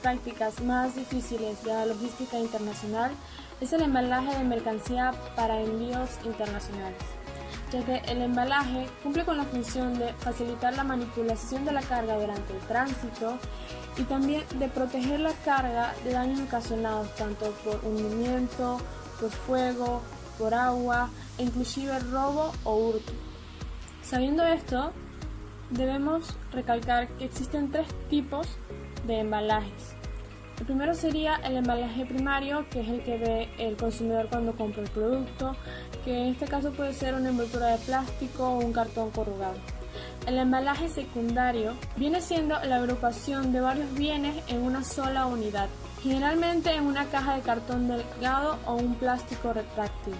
prácticas más difíciles de la logística internacional es el embalaje de mercancía para envíos internacionales, ya que el embalaje cumple con la función de facilitar la manipulación de la carga durante el tránsito y también de proteger la carga de daños ocasionados tanto por hundimiento, por fuego, por agua e inclusive robo o hurto. Sabiendo esto, debemos recalcar que existen tres tipos de embalajes. El primero sería el embalaje primario, que es el que ve el consumidor cuando compra el producto, que en este caso puede ser una envoltura de plástico o un cartón corrugado. El embalaje secundario viene siendo la agrupación de varios bienes en una sola unidad, generalmente en una caja de cartón delgado o un plástico retráctil.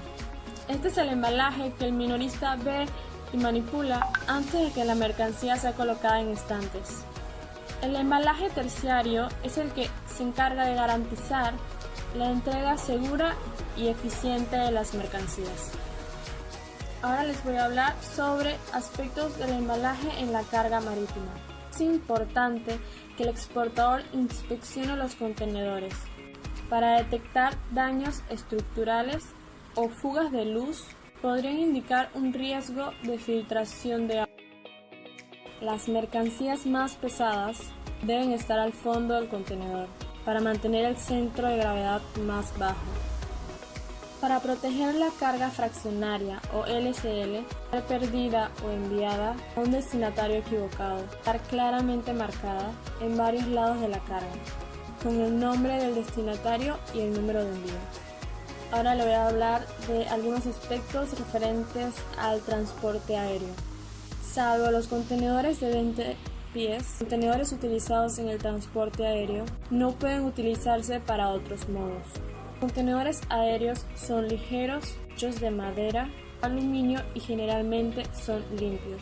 Este es el embalaje que el minorista ve y manipula antes de que la mercancía sea colocada en estantes. El embalaje terciario es el que se encarga de garantizar la entrega segura y eficiente de las mercancías. Ahora les voy a hablar sobre aspectos del embalaje en la carga marítima. Es importante que el exportador inspeccione los contenedores para detectar daños estructurales o fugas de luz podrían indicar un riesgo de filtración de agua. Las mercancías más pesadas deben estar al fondo del contenedor para mantener el centro de gravedad más bajo. Para proteger la carga fraccionaria o LCL, ser perdida o enviada a un destinatario equivocado, estar claramente marcada en varios lados de la carga, con el nombre del destinatario y el número de envío. Ahora le voy a hablar de algunos aspectos referentes al transporte aéreo. Salvo los contenedores de 20 pies, contenedores utilizados en el transporte aéreo no pueden utilizarse para otros modos. Los contenedores aéreos son ligeros, hechos de madera, aluminio y generalmente son limpios.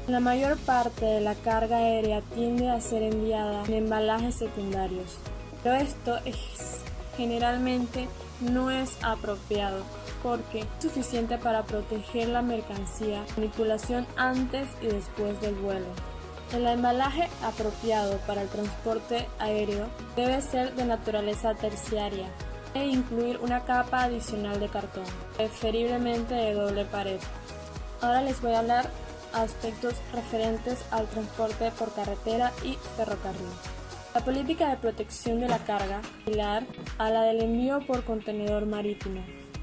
La mayor parte de la carga aérea tiende a ser enviada en embalajes secundarios, pero esto generalmente no es apropiado porque es suficiente para proteger la mercancía, manipulación antes y después del vuelo. El embalaje apropiado para el transporte aéreo debe ser de naturaleza terciaria e incluir una capa adicional de cartón, preferiblemente de doble pared. Ahora les voy a hablar aspectos referentes al transporte por carretera y ferrocarril. La política de protección de la carga es similar a la del envío por contenedor marítimo.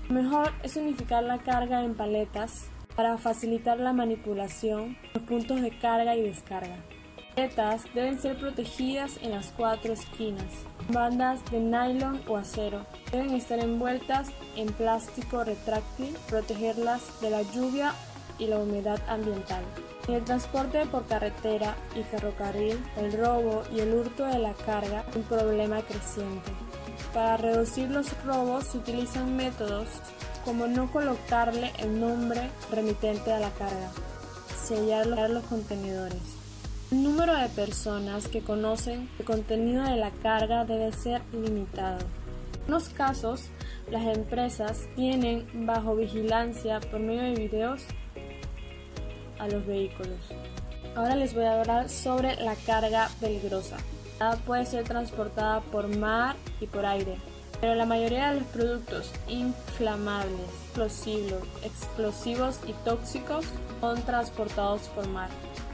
Lo mejor es unificar la carga en paletas para facilitar la manipulación de los puntos de carga y descarga. Las paletas deben ser protegidas en las 4 esquinas. Bandas de nylon o acero deben estar envueltas en plástico retráctil, protegerlas de la lluvia y la humedad ambiental. En el transporte por carretera y ferrocarril, el robo y el hurto de la carga es un problema creciente. Para reducir los robos se utilizan métodos como no colocarle el nombre remitente a la carga, sellar los contenedores. El número de personas que conocen el contenido de la carga debe ser limitado. En algunos casos, las empresas tienen bajo vigilancia por medio de videos a los vehículos. Ahora les voy a hablar sobre la carga peligrosa. Puede ser transportada por mar y por aire, pero la mayoría de los productos inflamables, explosivos y tóxicos son transportados por mar.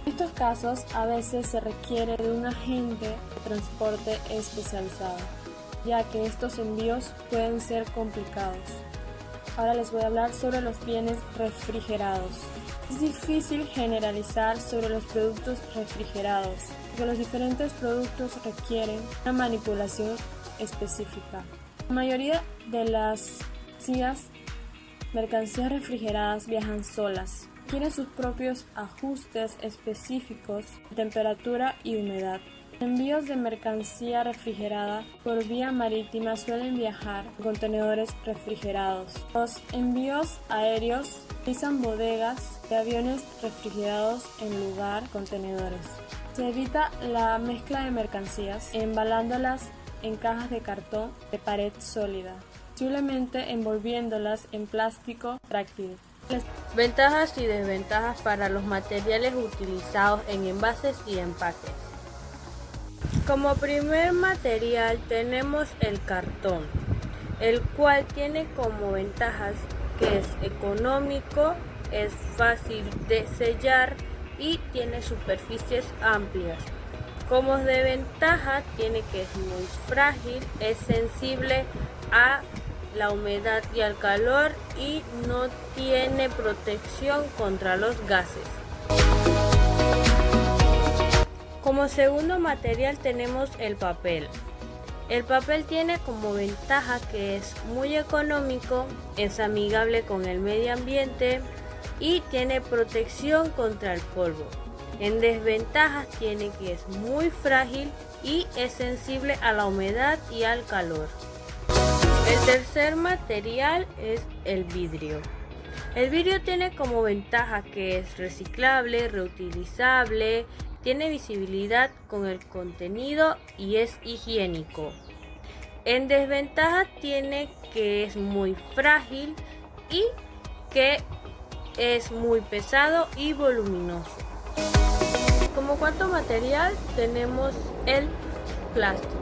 En estos casos, a veces se requiere de un agente de transporte especializado, ya que estos envíos pueden ser complicados. Ahora les voy a hablar sobre los bienes refrigerados. Es difícil generalizar sobre los productos refrigerados, porque los diferentes productos requieren una manipulación específica. La mayoría de las mercancías refrigeradas viajan solas. Tienen sus propios ajustes específicos de temperatura y humedad. Envíos de mercancía refrigerada por vía marítima suelen viajar en contenedores refrigerados. Los envíos aéreos utilizan bodegas de aviones refrigerados en lugar de contenedores. Se evita la mezcla de mercancías embalándolas en cajas de cartón de pared sólida, posiblemente envolviéndolas en plástico retráctil. Ventajas y desventajas para los materiales utilizados en envases y empaques. Como primer material tenemos el cartón, el cual tiene como ventajas que es económico, es fácil de sellar y tiene superficies amplias. Como desventaja tiene que es muy frágil, es sensible a la humedad y al calor y no tiene protección contra los gases. Como segundo material tenemos el papel. El papel tiene como ventaja que es muy económico, es amigable con el medio ambiente y tiene protección contra el polvo. En desventajas tiene que es muy frágil y es sensible a la humedad y al calor. El tercer material es el vidrio. El vidrio tiene como ventaja que es reciclable, reutilizable, tiene visibilidad con el contenido y es higiénico. En desventaja tiene que es muy frágil y que es muy pesado y voluminoso. Como cuarto material tenemos el plástico,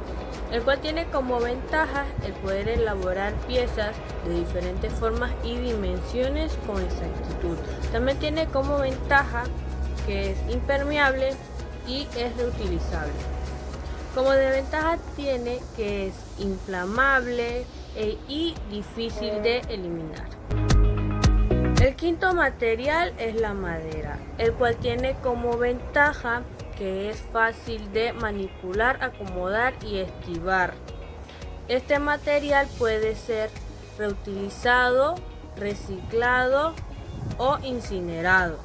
el cual tiene como ventaja el poder elaborar piezas de diferentes formas y dimensiones con exactitud. También tiene como ventaja que es impermeable y es reutilizable. Como desventaja tiene que es inflamable y difícil de eliminar. El quinto material es la madera, el cual tiene como ventaja que es fácil de manipular, acomodar y estivar. Este material puede ser reutilizado, reciclado o incinerado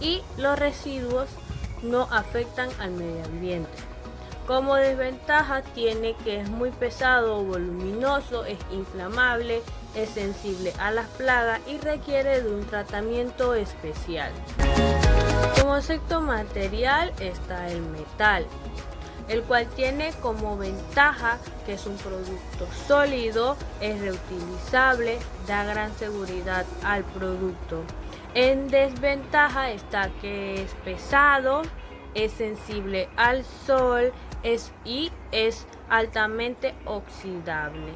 y los residuos no afectan al medio ambiente. Como desventaja tiene que es muy pesado o voluminoso, es inflamable, es sensible a las plagas y requiere de un tratamiento especial. Como sexto material está el metal, el cual tiene como ventaja que es un producto sólido, es reutilizable, da gran seguridad al producto. En desventaja está que es pesado, es sensible al sol y es altamente oxidable.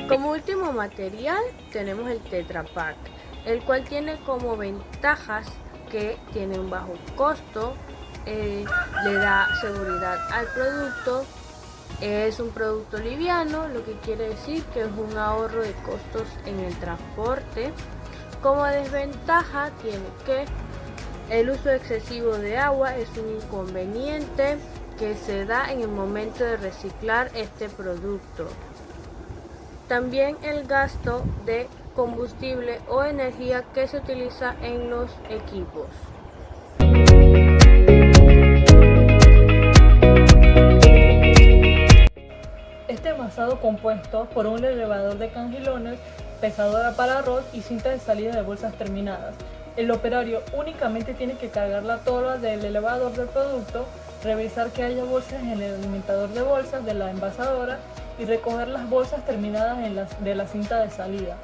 Como último material tenemos el Tetra Pak, el cual tiene como ventajas que tiene un bajo costo, le da seguridad al producto, es un producto liviano, lo que quiere decir que es un ahorro de costos en el transporte. Como desventaja tiene que el uso excesivo de agua es un inconveniente que se da en el momento de reciclar este producto. También el gasto de combustible o energía que se utiliza en los equipos. Este envasado compuesto por un elevador de cangilones, pesadora para arroz y cinta de salida de bolsas terminadas. El operario únicamente tiene que cargar la tola del elevador del producto, revisar que haya bolsas en el alimentador de bolsas de la envasadora y recoger las bolsas terminadas de la cinta de salida.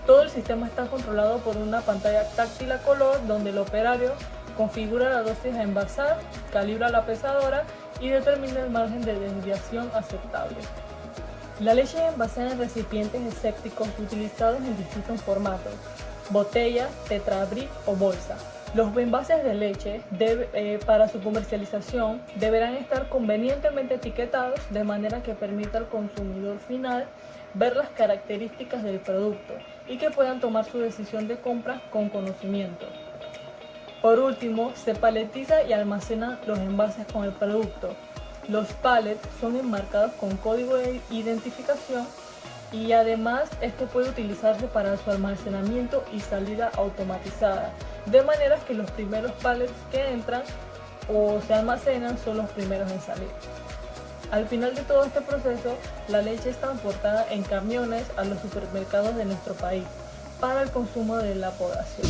Todo el sistema está controlado por una pantalla táctil a color donde el operario configura la dosis a envasar, calibra la pesadora y determina el margen de desviación aceptable. La leche es envasada en recipientes asépticos utilizados en distintos formatos: botella, tetrabric o bolsa. Los envases de leche para su comercialización deberán estar convenientemente etiquetados de manera que permita al consumidor final ver las características del producto y que puedan tomar su decisión de compra con conocimiento. Por último, se paletiza y almacena los envases con el producto. Los pallets son enmarcados con código de identificación y además este puede utilizarse para su almacenamiento y salida automatizada, de manera que los primeros pallets que entran o se almacenan son los primeros en salir. Al final de todo este proceso, la leche es transportada en camiones a los supermercados de nuestro país para el consumo de la población.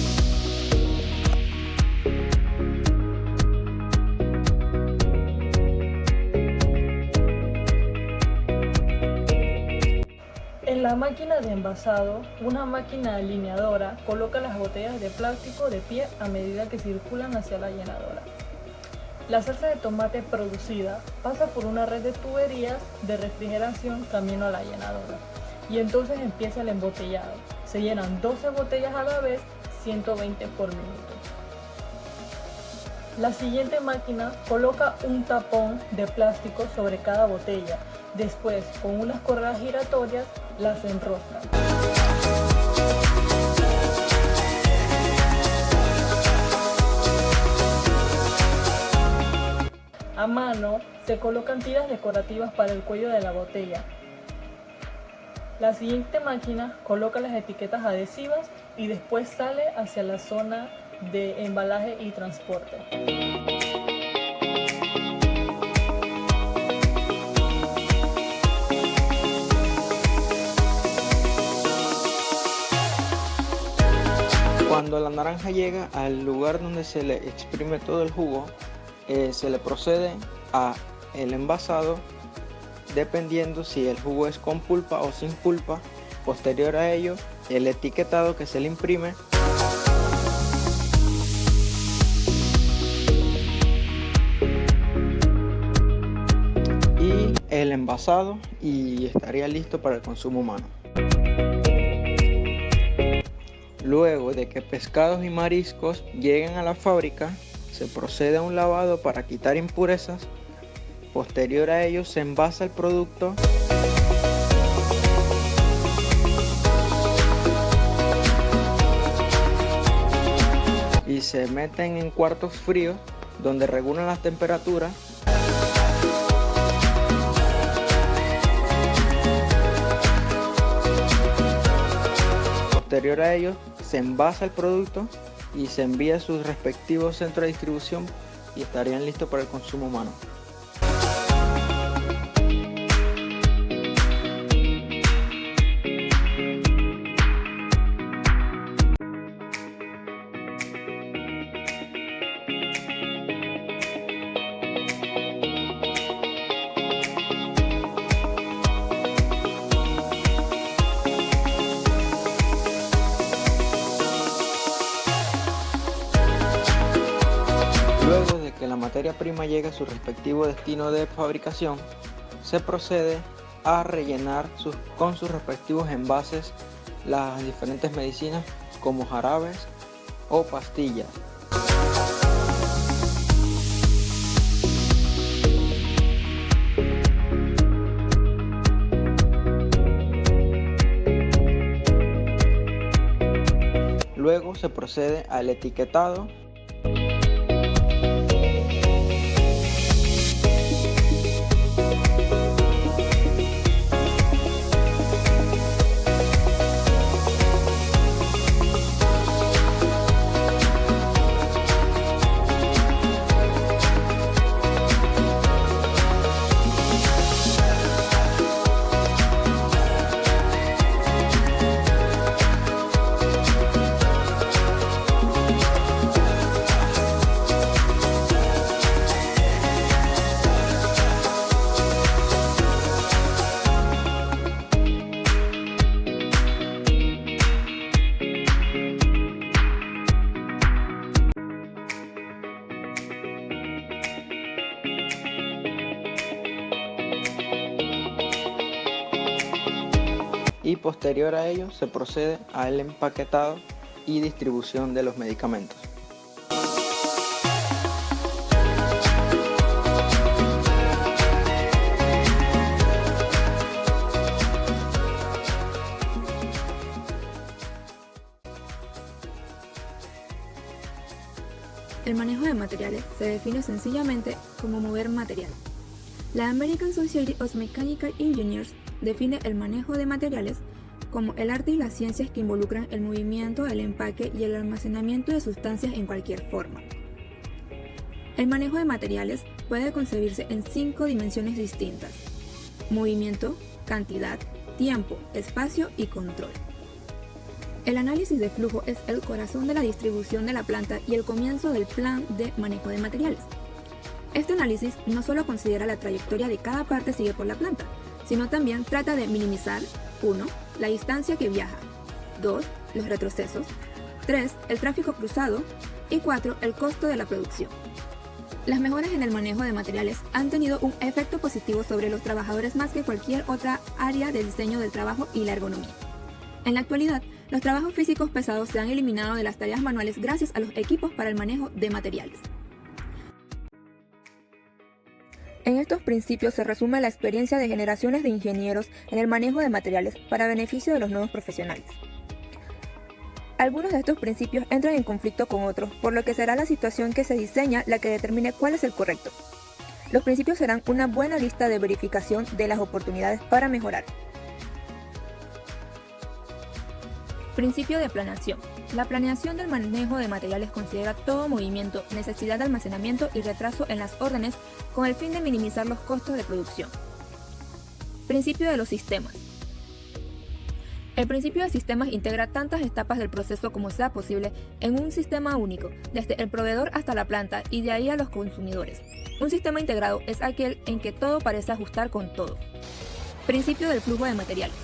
En la máquina de envasado, una máquina alineadora coloca las botellas de plástico de pie a medida que circulan hacia la llenadora. La salsa de tomate producida pasa por una red de tuberías de refrigeración camino a la llenadora y entonces empieza el embotellado. Se llenan 12 botellas a la vez, 120 por minuto. La siguiente máquina coloca un tapón de plástico sobre cada botella. Después, con unas correas giratorias, las enrosca. A mano se colocan tiras decorativas para el cuello de la botella. La siguiente máquina coloca las etiquetas adhesivas y después sale hacia la zona de embalaje y transporte. Cuando la naranja llega al lugar donde se le exprime todo el jugo, se le procede a el envasado, dependiendo si el jugo es con pulpa o sin pulpa. Posterior a ello, el etiquetado que se le imprime. Y el envasado, y estaría listo para el consumo humano. Luego de que pescados y mariscos lleguen a la fábrica, se procede a un lavado para quitar impurezas. Posterior a ello se envasa el producto y se meten en cuartos fríos donde regulan las temperaturas. Posterior a ello se envasa el producto y se envía a sus respectivos centros de distribución y estarían listos para el consumo humano. Luego de que la materia prima llegue a su respectivo destino de fabricación, se procede a rellenar con sus respectivos envases las diferentes medicinas como jarabes o pastillas. Luego se procede al etiquetado . Y posterior a ello se procede al empaquetado y distribución de los medicamentos. El manejo de materiales se define sencillamente como mover material. La American Society of Mechanical Engineers define el manejo de materiales como el arte y las ciencias que involucran el movimiento, el empaque y el almacenamiento de sustancias en cualquier forma. El manejo de materiales puede concebirse en 5 dimensiones distintas: movimiento, cantidad, tiempo, espacio y control. El análisis de flujo es el corazón de la distribución de la planta y el comienzo del plan de manejo de materiales. Este análisis no solo considera la trayectoria de cada parte sigue por la planta, sino también trata de minimizar 1. La distancia que viaja, 2. Los retrocesos, 3. El tráfico cruzado y 4. El costo de la producción. Las mejoras en el manejo de materiales han tenido un efecto positivo sobre los trabajadores más que cualquier otra área del diseño del trabajo y la ergonomía. En la actualidad, los trabajos físicos pesados se han eliminado de las tareas manuales gracias a los equipos para el manejo de materiales. En estos principios se resume la experiencia de generaciones de ingenieros en el manejo de materiales para beneficio de los nuevos profesionales. Algunos de estos principios entran en conflicto con otros, por lo que será la situación que se diseña la que determine cuál es el correcto. Los principios serán una buena lista de verificación de las oportunidades para mejorar. Principio de planeación. La planeación del manejo de materiales considera todo movimiento, necesidad de almacenamiento y retraso en las órdenes con el fin de minimizar los costos de producción. Principio de los sistemas. El principio de sistemas integra tantas etapas del proceso como sea posible en un sistema único, desde el proveedor hasta la planta y de ahí a los consumidores. Un sistema integrado es aquel en que todo parece ajustar con todo. Principio del flujo de materiales.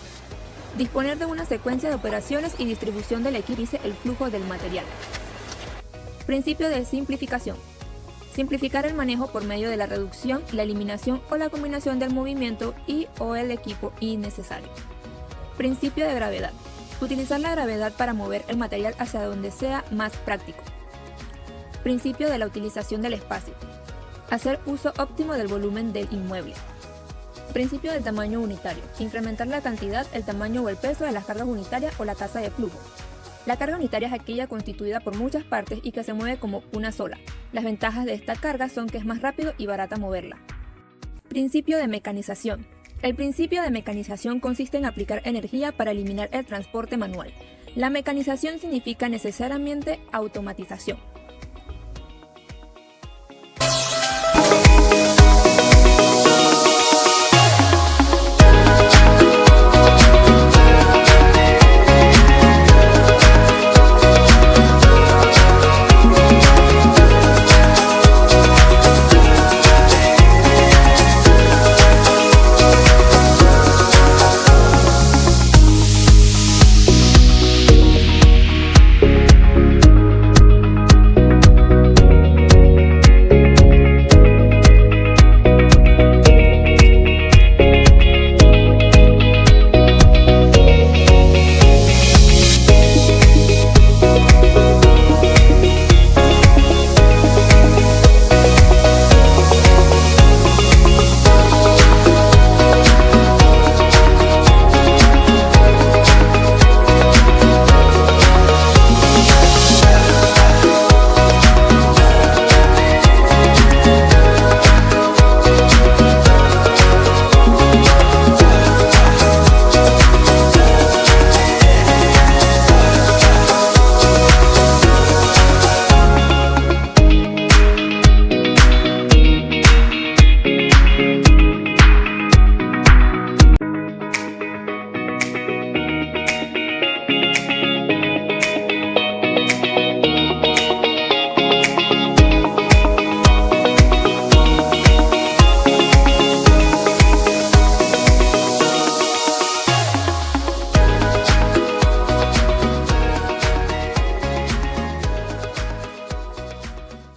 Disponer de una secuencia de operaciones y distribución del equipo dice el flujo del material. Principio de simplificación. Simplificar el manejo por medio de la reducción, la eliminación o la combinación del movimiento y o el equipo innecesario. Principio de gravedad. Utilizar la gravedad para mover el material hacia donde sea más práctico. Principio de la utilización del espacio. Hacer uso óptimo del volumen del inmueble. Principio del tamaño unitario. Incrementar la cantidad, el tamaño o el peso de las cargas unitarias o la tasa de flujo. La carga unitaria es aquella constituida por muchas partes y que se mueve como una sola. Las ventajas de esta carga son que es más rápido y barata moverla. Principio de mecanización. El principio de mecanización consiste en aplicar energía para eliminar el transporte manual. La mecanización significa necesariamente automatización.